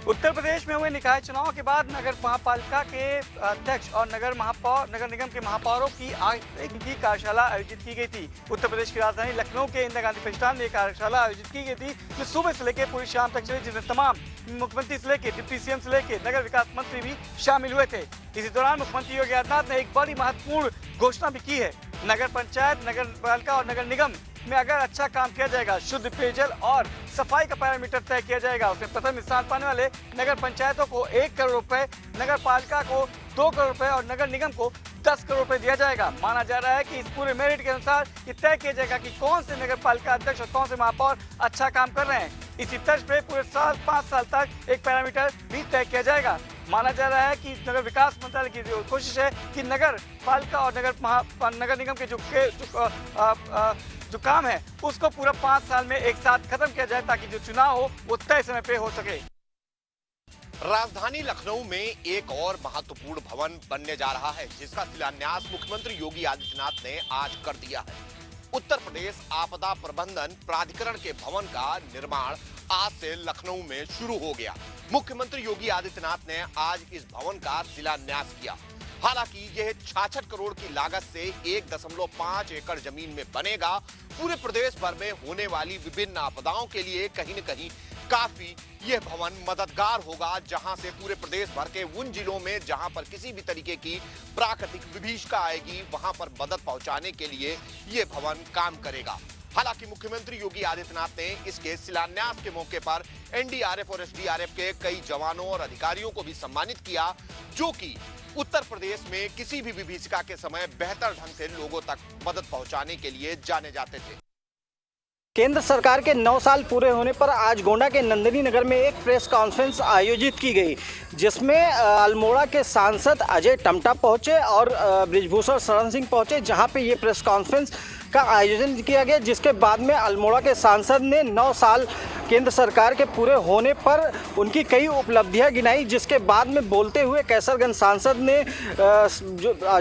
उत्तर प्रदेश में हुए निकाय चुनाव के बाद नगर महापालिका के अध्यक्ष और नगर निगम के महापौरों की कार्यशाला आयोजित की गई थी। उत्तर प्रदेश की राजधानी लखनऊ के इंदिरा गांधी प्रतिष्ठान में कार्यशाला आयोजित की गई थी, जो सुबह से लेकर पूरी शाम तक चली, जिसमें तमाम मुख्यमंत्री से लेकर डिप्टी सीएम से लेकर नगर विकास मंत्री भी शामिल हुए थे। इसी दौरान मुख्यमंत्री योगी आदित्यनाथ ने एक बड़ी महत्वपूर्ण घोषणा भी की है। नगर पंचायत, नगर पालिका और नगर निगम में अगर अच्छा काम किया जाएगा, शुद्ध पेयजल और सफाई का पैरामीटर तय किया जाएगा। उसमें प्रथम स्थान पाने वाले नगर पंचायतों को 1 करोड़ रुपए, नगर पालिका को 2 करोड़ रुपए और नगर निगम को 10 करोड़ रुपए दिया जाएगा। माना जा रहा है कि इस पूरे मेरिट के अनुसार ये तय किया जाएगा कि कौन से नगर पालिका अध्यक्ष और कौन से महापौर अच्छा काम कर रहे हैं। इसी तर्ज पे पूरे 5 साल तक एक पैरामीटर भी तय किया जाएगा। माना जा रहा है कि नगर विकास मंत्रालय की जो कोशिश है कि नगर पालिका और नगर निगम के जो काम है उसको पूरा 5 साल में एक साथ खत्म किया जाए, ताकि जो चुनाव हो वो तय समय पे हो सके। राजधानी लखनऊ में एक और महत्वपूर्ण भवन बनने जा रहा है, जिसका शिलान्यास मुख्यमंत्री योगी आदित्यनाथ ने आज कर दिया है। उत्तर प्रदेश आपदा प्रबंधन प्राधिकरण के भवन का निर्माण आज से लखनऊ में शुरू हो गया। मुख्यमंत्री योगी आदित्यनाथ ने आज इस भवन का शिलान्यास किया। हालांकि यह 66 करोड़ की लागत से 1.5 एकड़ जमीन में बनेगा। पूरे प्रदेश भर में होने वाली विभिन्न आपदाओं के लिए कहीं न कहीं काफी यह भवन मददगार होगा, जहां से पूरे प्रदेश भर के उन जिलों में जहां पर किसी भी तरीके की प्राकृतिक विभीषिका आएगी, वहां पर मदद पहुंचाने के लिए यह भवन काम करेगा। हालांकि मुख्यमंत्री योगी आदित्यनाथ ने इसके शिलान्यास के मौके पर एनडीआरएफ और एसडीआरएफ के कई जवानों और अधिकारियों को भी सम्मानित किया, जो कि उत्तर प्रदेश में किसी भी विभीषिका के समय बेहतर ढंग से लोगों तक मदद पहुंचाने के लिए जाने जाते थे। केंद्र सरकार के 9 साल पूरे होने पर आज गोंडा के नंदिनी नगर में एक प्रेस कॉन्फ्रेंस आयोजित की गई, जिसमें अल्मोड़ा के सांसद अजय टमटा पहुंचे और बृजभूषण शरण सिंह पहुंचे, जहां पे ये प्रेस कॉन्फ्रेंस का आयोजन किया गया। जिसके बाद में अल्मोड़ा के सांसद ने 9 साल केंद्र सरकार के पूरे होने पर उनकी कई उपलब्धियां गिनाई। जिसके बाद में बोलते हुए कैसरगंज सांसद ने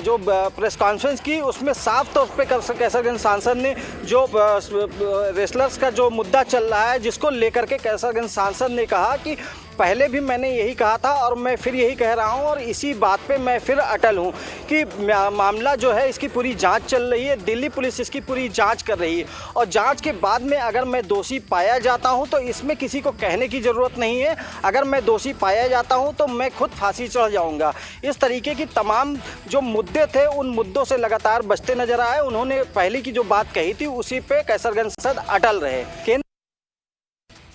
जो प्रेस कॉन्फ्रेंस की, उसमें साफ तौर पे कैसरगंज सांसद ने जो रेसलर्स का जो मुद्दा चल रहा है, जिसको लेकर के कैसरगंज सांसद ने कहा कि पहले भी मैंने यही कहा था और मैं फिर यही कह रहा हूं और इसी बात पे मैं फिर अटल हूं कि मामला जो है इसकी पूरी जांच चल रही है। दिल्ली पुलिस इसकी पूरी जांच कर रही है और जांच के बाद में अगर मैं दोषी पाया जाता हूं तो इसमें किसी को कहने की ज़रूरत नहीं है। अगर मैं दोषी पाया जाता हूं तो मैं खुद फांसी चढ़ जाऊंगा। इस तरीके की तमाम जो मुद्दे थे, उन मुद्दों से लगातार बचते नजर आए। उन्होंने पहले की जो बात कही थी उसी पे कैसरगंज सांसद अटल रहे।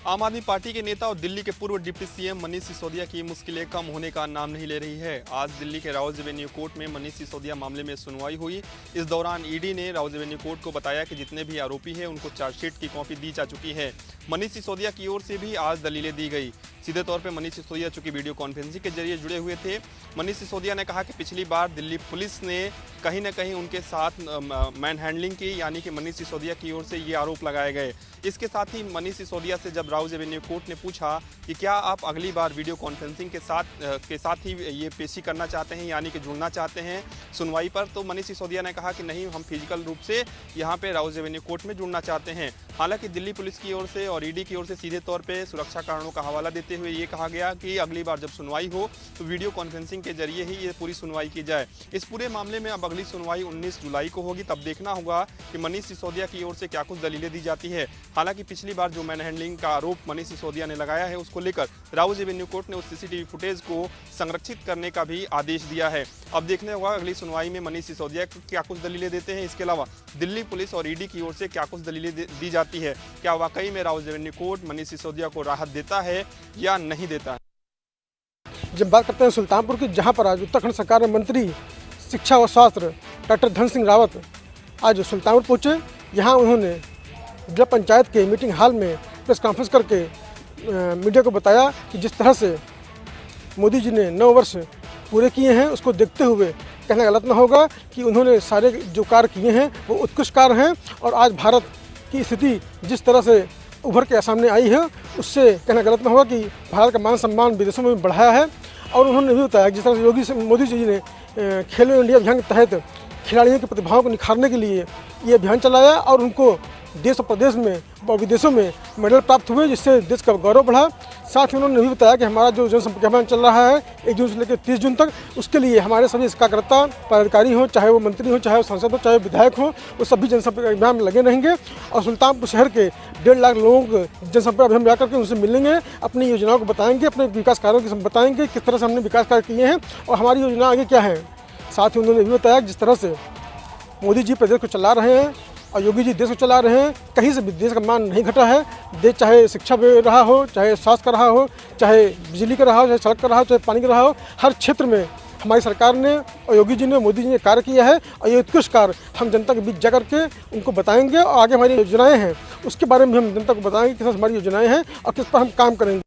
आम आदमी पार्टी के नेता और दिल्ली के पूर्व डिप्टी सीएम मनीष सिसोदिया की मुश्किलें कम होने का नाम नहीं ले रही है। आज दिल्ली के राउज एवेन्यू कोर्ट में मनीष सिसोदिया मामले में सुनवाई हुई। इस दौरान ईडी ने राउज एवेन्यू कोर्ट को बताया कि जितने भी आरोपी हैं उनको चार्जशीट की कॉपी दी जा चुकी है। मनीष सिसोदिया की ओर से भी आज दलीलें दी गई। सीधे तौर पर मनीष सिसोदिया चूंकि वीडियो कॉन्फ्रेंसिंग के जरिए जुड़े हुए थे, मनीष सिसोदिया ने कहा कि पिछली बार दिल्ली पुलिस ने कहीं न कहीं उनके साथ मैन हैंडलिंग की, यानी कि मनीष सिसोदिया की ओर से ये आरोप लगाए गए। इसके साथ ही मनीष सिसोदिया से जब राउज एवेन्यू कोर्ट ने पूछा कि क्या आप अगली बार वीडियो कॉन्फ्रेंसिंग के साथ ही ये पेशी करना चाहते हैं, यानी कि जुड़ना चाहते हैं सुनवाई पर, तो मनीष सिसोदिया ने कहा कि नहीं, हम फिजिकल रूप से यहाँ पे राउज एवेन्यू कोर्ट में जुड़ना चाहते हैं। हालांकि दिल्ली पुलिस की ओर से और ईडी की ओर से सीधे तौर पे सुरक्षा कारणों का हवाला देते हुए ये कहा गया कि अगली बार जब सुनवाई हो तो वीडियो कॉन्फ्रेंसिंग के जरिए ही ये पूरी सुनवाई की जाए। इस पूरे मामले में अब अगली सुनवाई 19 जुलाई को होगी। तब देखना होगा कि मनीष सिसोदिया की ओर से क्या कुछ दलीलें दी जाती है। हालांकि पिछली बार जो मैन हैंडलिंग का आरोप मनीष सिसोदिया ने लगाया है, उसको लेकर राउज एवेन्यू कोर्ट ने उस सीसीटीवी फुटेज को संरक्षित करने का भी आदेश दिया है। अब देखने होगा अगली सुनवाई में मनीष सिसोदिया क्या कुछ दलीलें देते हैं। इसके अलावा दिल्ली पुलिस और ईडी की ओर से क्या कुछ दलीलें दी जाती है। क्या वाकई में राउज एवेन्यू कोर्ट मनीष सिसोदिया को राहत देता है या नहीं देता है। जब बात करते हैं सुल्तानपुर की, जहां पर आज उत्तराखंड सरकार में मंत्री शिक्षा व स्वास्थ्य डॉक्टर धन सिंह रावत आज सुल्तानपुर पहुंचे। यहां उन्होंने जिला पंचायत के मीटिंग हॉल में प्रेस कॉन्फ्रेंस करके मीडिया को बताया कि जिस तरह से मोदी जी ने 9 वर्ष पूरे किए हैं, उसको देखते हुए कहना गलत ना होगा कि उन्होंने सारे जो कार्य किए हैं वो उत्कृष्ट कार्य हैं। और आज भारत की स्थिति जिस तरह से उभर के सामने आई है, उससे कहना गलत ना होगा कि भारत का मान सम्मान विदेशों में बढ़ाया है। और उन्होंने भी बताया जिस तरह से मोदी जी ने खेलो इंडिया अभियान के तहत खिलाड़ियों की प्रतिभाओं को निखारने के लिए ये अभियान चलाया और उनको देश और प्रदेश में और विदेशों में मेडल प्राप्त हुए, जिससे देश का गौरव बढ़ा। साथ ही उन्होंने भी बताया कि हमारा जो जनसंपर्क अभियान चल रहा है 1 जून से लेकर 30 जून तक, उसके लिए हमारे सभी कार्यकर्ता पदाधिकारी हों, चाहे वो मंत्री हों, चाहे वो सांसद हो, चाहे विधायक हों, वो सभी जनसंपर्क अभियान में लगे रहेंगे और सुल्तानपुर शहर के 1.5 लाख लोगों को जनसंपर्क अभियान में जाकर के उनसे मिलेंगे, अपनी योजनाओं को बताएंगे, अपने विकास कार्यों की बताएंगे, किस तरह से हमने विकास कार्य किए हैं और हमारी योजना आगे क्या है। साथ ही उन्होंने भी बताया जिस तरह से मोदी जी प्रदेश को चला रहे हैं और योगी जी देश को चला रहे हैं, कहीं से भी देश का मान नहीं घटा है। देश चाहे शिक्षा में रहा हो, चाहे स्वास्थ्य का रहा हो, चाहे बिजली का रहा हो, चाहे सड़क का रहा हो, चाहे पानी का रहा हो, हर क्षेत्र में हमारी सरकार ने और योगी जी ने, मोदी जी ने कार्य किया है और ये उत्कृष्ट कार्य हम जनता के बीच जा करके उनको बताएंगे और आगे हमारी योजनाएँ हैं उसके बारे में हम जनता को बताएंगे, किस हमारी योजनाएँ हैं और किस पर हम काम करेंगे।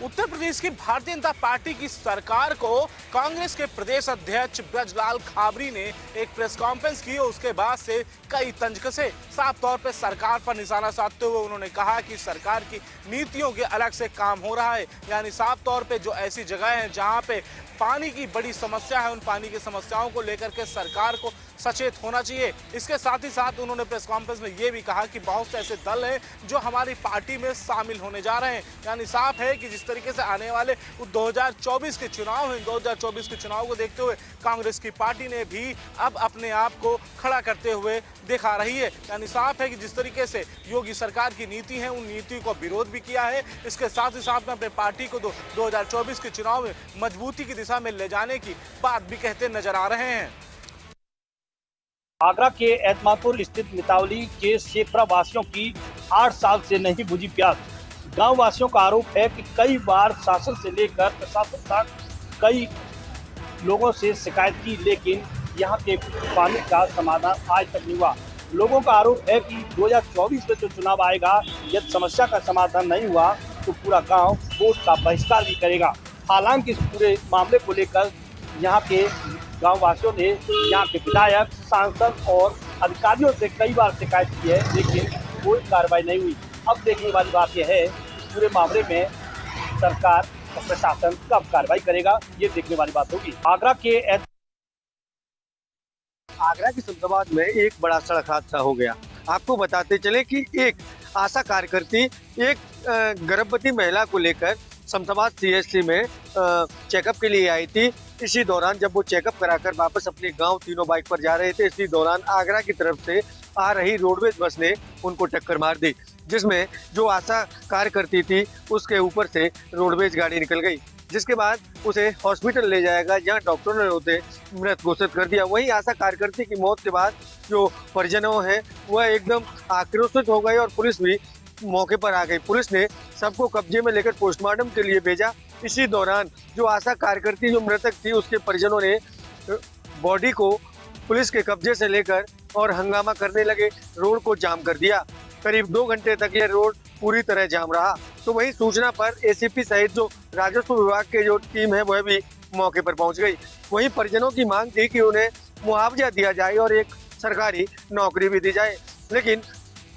उत्तर प्रदेश की भारतीय जनता पार्टी की सरकार को कांग्रेस के प्रदेश अध्यक्ष ब्रजलाल खाबरी ने एक प्रेस कॉन्फ्रेंस की और उसके बाद से कई तंज कसे। साफ तौर पे सरकार पर निशाना साधते हुए उन्होंने कहा कि सरकार की नीतियों के अलग से काम हो रहा है, यानी साफ तौर पे जो ऐसी जगह है जहां पे पानी की बड़ी समस्या है, उन पानी की समस्याओं को लेकर के सरकार को सचेत होना चाहिए। इसके साथ ही साथ उन्होंने प्रेस कॉन्फ्रेंस में ये भी कहा कि बहुत से ऐसे दल हैं जो हमारी पार्टी में शामिल होने जा रहे हैं, यानी साफ है कि जिस तरीके से आने वाले 2024 के चुनाव हैं, 2024 के चुनाव को देखते हुए कांग्रेस की पार्टी ने भी अब अपने आप को खड़ा करते हुए दिखा रही है। यानी साफ है कि जिस तरीके से योगी सरकार की नीति है, उन नीतियों को विरोध भी किया है। इसके साथ ही साथ में अपने पार्टी को 2024 के चुनाव में मजबूती की दिशा में ले जाने की बात भी कहते नजर आ रहे हैं। आगरा के एतमादपुर स्थित मितावली के शेखपुरा वासियों की 8 साल से नहीं बुझी प्यास। गांव वासियों का आरोप है कि कई बार शासन से लेकर प्रशासन तक कई लोगों से शिकायत की, लेकिन यहां के पानी का समाधान आज तक नहीं हुआ। लोगों का आरोप है कि 2024 में जो चुनाव आएगा, यदि समस्या का समाधान नहीं हुआ तो पूरा गांव वोट का बहिष्कार भी करेगा। हालांकि इस पूरे मामले को लेकर यहाँ के गांव वासियों ने यहाँ के विधायक, सांसद और अधिकारियों से कई बार शिकायत की है, लेकिन कोई कार्रवाई नहीं हुई। अब देखने वाली बात यह है पूरे मामले में सरकार और प्रशासन कब कार्रवाई करेगा, ये देखने वाली बात होगी। आगरा के शमशाबाद में एक बड़ा सड़क हादसा हो गया। आपको बताते चले कि एक आशा कार्यकर्ती एक गर्भवती महिला को लेकर शमशाबाद CHC में चेकअप के लिए आई थी। इसी दौरान जब वो चेकअप कराकर वापस अपने गांव तीनों बाइक पर जा रहे थे, इसी दौरान आगरा की तरफ से आ रही रोडवेज बस ने उनको टक्कर मार दी, जिसमें जो आशा कार्यकर्ती थी उसके ऊपर से रोडवेज गाड़ी निकल गई, जिसके बाद उसे हॉस्पिटल ले जाएगा, जहां डॉक्टरों ने उसे मृत घोषित कर दिया। वहीं आशा कार्यकर्ती की मौत के बाद जो परिजनों हैं वह एकदम आक्रोशित हो गए और पुलिस भी मौके पर आ गई। पुलिस ने सबको कब्जे में लेकर पोस्टमार्टम के लिए भेजा। इसी दौरान जो आशा कार्यकर्ती जो मृतक थी उसके परिजनों ने बॉडी को पुलिस के कब्जे से लेकर और हंगामा करने लगे, रोड को जाम कर दिया। करीब 2 घंटे तक यह रोड पूरी तरह जाम रहा। तो वहीं सूचना पर ACP सहित जो राजस्व विभाग के जो टीम है वह भी मौके पर पहुंच गई। वहीं परिजनों की मांग थी कि उन्हें मुआवजा दिया जाए और एक सरकारी नौकरी भी दी जाए, लेकिन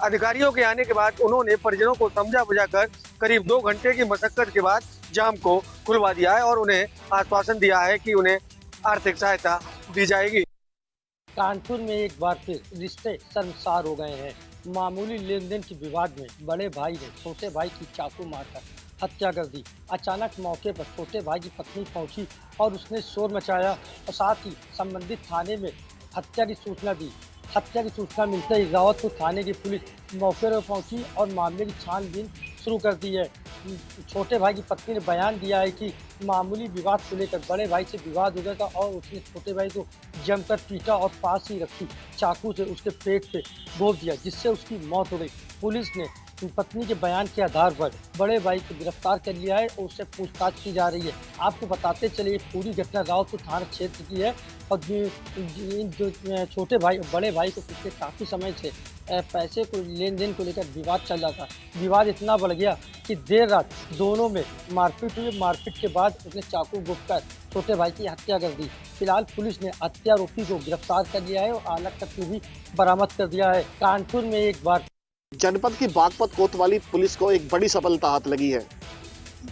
अधिकारियों के आने के बाद उन्होंने परिजनों को समझा बुझाकर करीब 2 घंटे की मशक्कत के बाद जाम को खुलवा दिया है और उन्हें आश्वासन दिया है कि उन्हें आर्थिक सहायता दी जाएगी। कानपुर में एक बार फिर रिश्ते शर्मसार हो गए हैं। मामूली लेन देन के विवाद में बड़े भाई ने छोटे भाई की चाकू मारकर हत्या कर दी। अचानक मौके पर छोटे भाई की पत्नी पहुंची और उसने शोर मचाया और साथ ही संबंधित थाने में हत्या की सूचना दी। हत्या की सूचना मिलते ही रावतपुर थाने की पुलिस मौके पर पहुंची और मामले की छानबीन शुरू कर दी है। छोटे भाई की पत्नी ने बयान दिया है कि मामूली विवाद को लेकर बड़े भाई से विवाद हो गया था और उसने छोटे भाई को जमकर पीटा और पास ही रखी चाकू से उसके पेट पे घोंप दिया, जिससे उसकी मौत हो गई। पुलिस ने पत्नी के बयान के आधार पर बड़े भाई को गिरफ्तार कर लिया है और उससे पूछताछ की जा रही है। आपको बताते चले ये पूरी घटना रावतपुर थाना क्षेत्र की है और जो छोटे भाई बड़े भाई को पिछले काफ़ी समय से पैसे को लेन देन को लेकर विवाद चल रहा था। विवाद इतना बढ़ गया कि देर रात दोनों में मारपीट हुई। मारपीट के बाद उसने चाकू घोंपकर छोटे भाई की हत्या कर दी। फिलहाल पुलिस ने हत्यारोपी को गिरफ्तार कर लिया है और आलक तक भी बरामद कर दिया है। कानपुर में एक बार जनपद की बागपत कोतवाली पुलिस को एक बड़ी सफलता हाथ लगी है,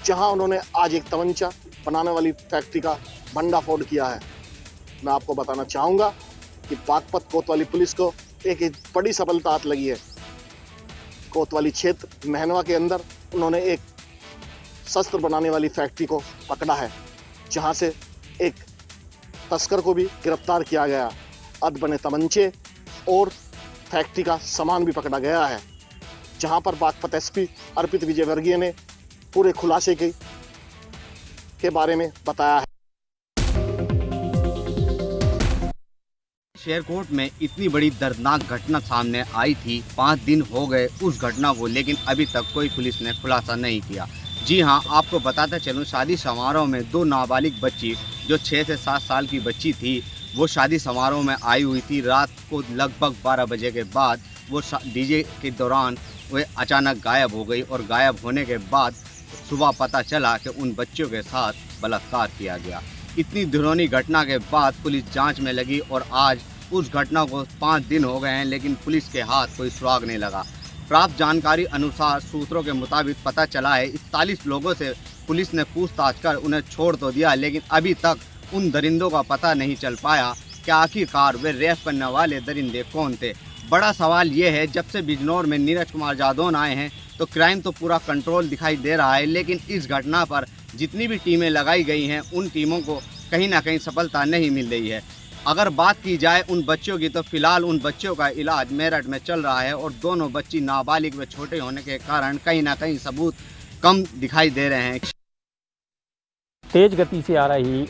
जहां उन्होंने आज एक तमंचा बनाने वाली फैक्ट्री का भंडाफोड़ किया है। मैं आपको बताना चाहूँगा कि बागपत कोतवाली पुलिस को एक बड़ी सफलता हाथ लगी है। कोतवाली क्षेत्र महनवा के अंदर उन्होंने एक शस्त्र बनाने वाली फैक्ट्री को पकड़ा है, जहां से एक तस्कर को भी गिरफ्तार किया गया। अध बने तमंचे और फैक्ट्री का सामान भी पकड़ा गया है, जहां पर बागपत एसपी अर्पित विजयवर्गीय ने पूरे खुलासे के बारे में बताया है। शेरकोट में इतनी बड़ी दर्दनाक घटना सामने आई थी, 5 दिन हो गए उस घटना को, लेकिन अभी तक कोई पुलिस ने खुलासा नहीं किया। जी हां, आपको बताता चलूं, शादी समारोह में 2 नाबालिग बच्ची जो 6 से 7 साल की बच्ची थी, वो शादी समारोह में आई हुई थी। रात को लगभग 12 बजे के बाद वो डीजे के दौरान वे अचानक गायब हो गई और गायब होने के बाद सुबह पता चला कि उन बच्चों के साथ बलात्कार किया गया। इतनी घिनौनी घटना के बाद पुलिस जांच में लगी और आज उस घटना को 5 दिन हो गए हैं, लेकिन पुलिस के हाथ कोई सुराग नहीं लगा। प्राप्त जानकारी अनुसार सूत्रों के मुताबिक पता चला है 41 लोगों से पुलिस ने पूछताछ कर उन्हें छोड़ तो दिया, लेकिन अभी तक उन दरिंदों का पता नहीं चल पाया कि आखिरकार वे रेप करने वाले दरिंदे कौन थे। बड़ा सवाल ये है, जब से बिजनौर में नीरज कुमार जादौन आए हैं तो क्राइम तो पूरा कंट्रोल दिखाई दे रहा है, लेकिन इस घटना पर जितनी भी टीमें लगाई गई हैं उन टीमों को कहीं ना कहीं सफलता नहीं मिल रही है। अगर बात की जाए उन बच्चों की, तो फिलहाल उन बच्चों का इलाज मेरठ में चल रहा है और दोनों बच्ची नाबालिग व छोटे होने के कारण कहीं ना कहीं सबूत कम दिखाई दे रहे हैं। तेज गति से आ रही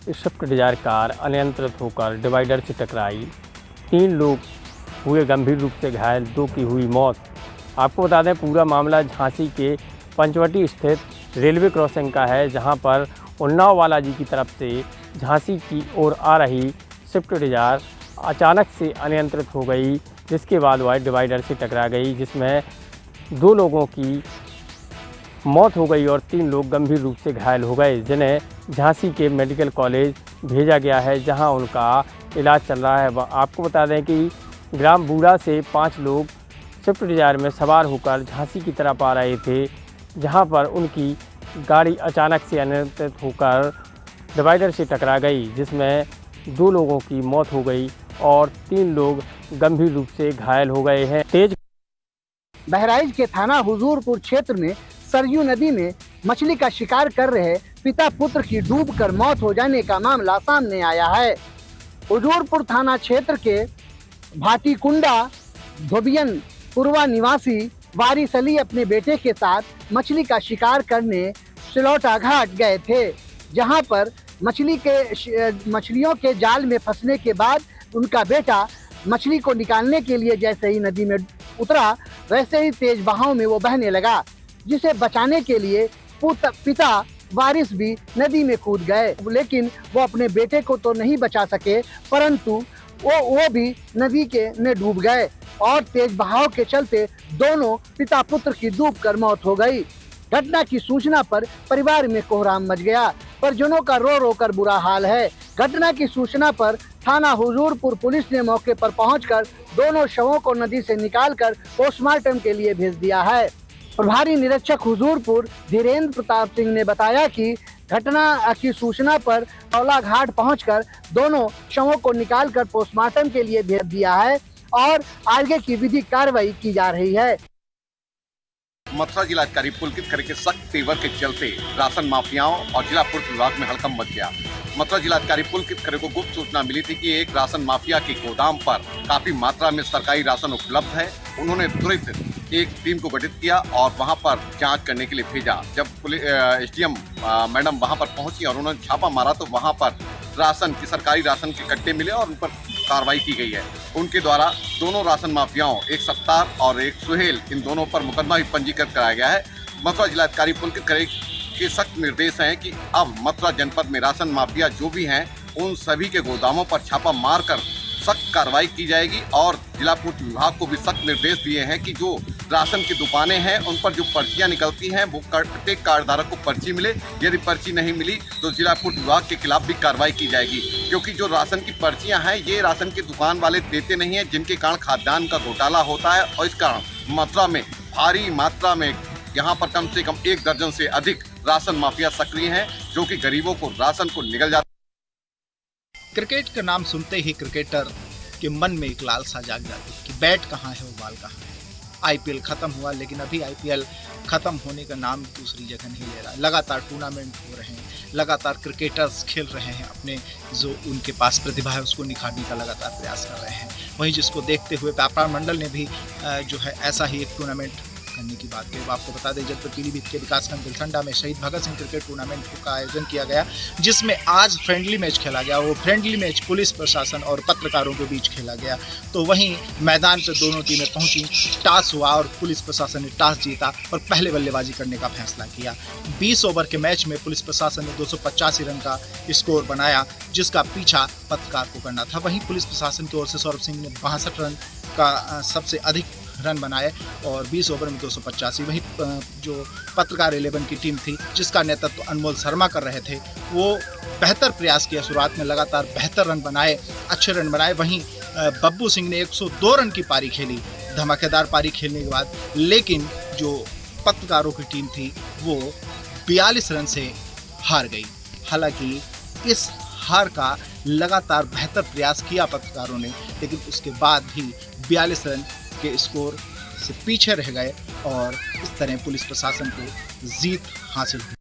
स्विफ्ट डिजायर कार अनियंत्रित होकर डिवाइडर से टकराई, 3 लोग हुए गंभीर रूप से घायल, 2 की हुई मौत। आपको बता दें, पूरा मामला झांसी के पंचवटी स्थित रेलवे क्रॉसिंग का है, जहां पर उन्नाव बालाजी की तरफ से झांसी की ओर आ रही स्विफ्ट डिजायर अचानक से अनियंत्रित हो गई, जिसके बाद वह डिवाइडर से टकरा गई, जिसमें 2 लोगों की मौत हो गई और 3 लोग गंभीर रूप से घायल हो गए, जिन्हें झांसी के मेडिकल कॉलेज भेजा गया है, जहां उनका इलाज चल रहा है। आपको बता दें कि ग्राम बूढ़ा से 5 लोग स्विफ्ट डिजायर में सवार होकर झांसी की तरफ आ रहे थे, जहां पर उनकी गाड़ी अचानक से अनियंत्रित होकर डिवाइडर से टकरा गई, जिसमें 2 लोगों की मौत हो गई और 3 लोग गंभीर रूप से घायल हो गए हैं। बहराइच के थाना हुजूरपुर क्षेत्र में सरयू नदी में मछली का शिकार कर रहे पिता पुत्र की डूबकर मौत हो जाने का मामला सामने आया है। हुजूरपुर थाना क्षेत्र के भाटीकुंडा धोबियन पूर्वा निवासी वारिस अली अपने बेटे के साथ मछली का शिकार करने सिलौटा घाट गए थे, जहां पर मछलियों के जाल में फंसने के बाद उनका बेटा मछली को निकालने के लिए जैसे ही नदी में उतरा, वैसे ही तेज बहाव में वो बहने लगा, जिसे बचाने के लिए पिता वारिस भी नदी में कूद गए, लेकिन वो अपने बेटे को तो नहीं बचा सके, परंतु वो भी नदी में डूब गए और तेज बहाव के चलते दोनों पिता पुत्र की डूबकर मौत हो गई। घटना की सूचना पर परिवार में कोहराम मच गया, परिजनों का रो रो कर बुरा हाल है। घटना की सूचना पर थाना हुजूरपुर पुलिस ने मौके पर पहुंचकर दोनों शवों को नदी से निकालकर पोस्टमार्टम के लिए भेज दिया है। प्रभारी निरीक्षक हुजूरपुर धीरेन्द्र प्रताप सिंह ने बताया कि घटना की सूचना पर औला घाट पहुंचकर दोनों शवों को निकालकर पोस्टमार्टम के लिए भेज दिया है और आगे की विधिक कार्रवाई की जा रही है। मथुरा जिलाधिकारी पुलकित खरे के सख्त तेवर के चलते राशन माफियाओं और जिला पूर्त विभाग में हड़कंप मच गया। मथुरा जिलाधिकारी पुलकित खरे को गुप्त सूचना मिली थी कि एक राशन माफिया के गोदाम पर काफी मात्रा में सरकारी राशन उपलब्ध है। उन्होंने तुरंत एक टीम को गठित किया और वहां पर जांच करने के लिए भेजा। जब एसडीएम मैडम वहां पर पहुंची और उन्होंने छापा मारा तो वहां पर सरकारी राशन के कट्टे मिले और उन पर कार्रवाई की गई है। उनके द्वारा दोनों राशन माफियाओं, एक सत्तार और एक सुहेल, इन दोनों पर मुकदमा भी पंजीकृत कराया गया है। मथुरा जिलाधिकारी पुलकित खरे के सख्त निर्देश हैं कि अब मथुरा जनपद में राशन माफिया जो भी हैं उन सभी के गोदामों पर छापा मारकर सख्त कार्रवाई की जाएगी और जिला पूर्त विभाग को भी सख्त निर्देश दिए हैं कि जो राशन की दुकानें हैं उन पर जो पर्चियां निकलती हैं वो प्रत्येक कार्डधारक को पर्ची मिले। यदि पर्ची नहीं मिली तो जिला पूर्त विभाग के खिलाफ भी कार्रवाई की जाएगी, क्योंकि जो राशन की पर्चियां हैं ये राशन की दुकान वाले देते नहीं हैं, जिनके कारण खाद्यान्न का घोटाला होता है और इस कारण मथुरा में भारी मात्रा में यहाँ पर कम से कम 1 दर्जन से अधिक राशन माफिया सक्रिय हैं, जो कि गरीबों को राशन को निगल जाता। क्रिकेट का नाम सुनते ही क्रिकेटर के मन में एक लालसा जाग जाती कि बैट कहाँ है, बॉल कहाँ है। आईपीएल खत्म हुआ, लेकिन अभी आईपीएल खत्म होने का नाम दूसरी जगह नहीं ले रहा। लगातार टूर्नामेंट हो रहे हैं, लगातार क्रिकेटर्स खेल रहे हैं, अपने जो उनके पास प्रतिभा है उसको निखारने का लगातार प्रयास कर रहे हैं। वहीं जिसको देखते हुए व्यापार मंडल ने भी जो है ऐसा ही एक टूर्नामेंट करने की बात की। आपको बता दें जनपद पीलीभीत के विकासखंड दिलसंडा में शहीद भगत सिंह क्रिकेट टूर्नामेंट का आयोजन किया गया, जिसमें आज फ्रेंडली मैच खेला गया। वो फ्रेंडली मैच पुलिस प्रशासन और पत्रकारों के बीच खेला गया। तो वहीं मैदान पर दोनों टीमें पहुंची, टॉस हुआ और पुलिस प्रशासन ने टॉस जीता और पहले बल्लेबाजी करने का फैसला किया। 20 ओवर के मैच में पुलिस प्रशासन ने 285 रन का स्कोर बनाया, जिसका पीछा पत्रकार को करना था। वहीं पुलिस प्रशासन की ओर से सौरभ सिंह ने 62 रन का सबसे अधिक रन बनाए और 20 ओवर में 285। वहीं जो पत्रकार 11 की टीम थी, जिसका नेतृत्व अनमोल शर्मा कर रहे थे, वो बेहतर प्रयास किया। शुरुआत में लगातार बेहतर रन बनाए, अच्छे रन बनाए। वहीं बब्बू सिंह ने 102 रन की पारी खेली, धमाकेदार पारी खेलने के बाद। लेकिन जो पत्रकारों की टीम थी वो 42 रन से हार गई। हालांकि इस हार का लगातार बेहतर प्रयास किया पत्रकारों ने, लेकिन उसके बाद भी 42 रन के स्कोर से पीछे रह गए और इस तरह पुलिस प्रशासन को जीत हासिल हुई।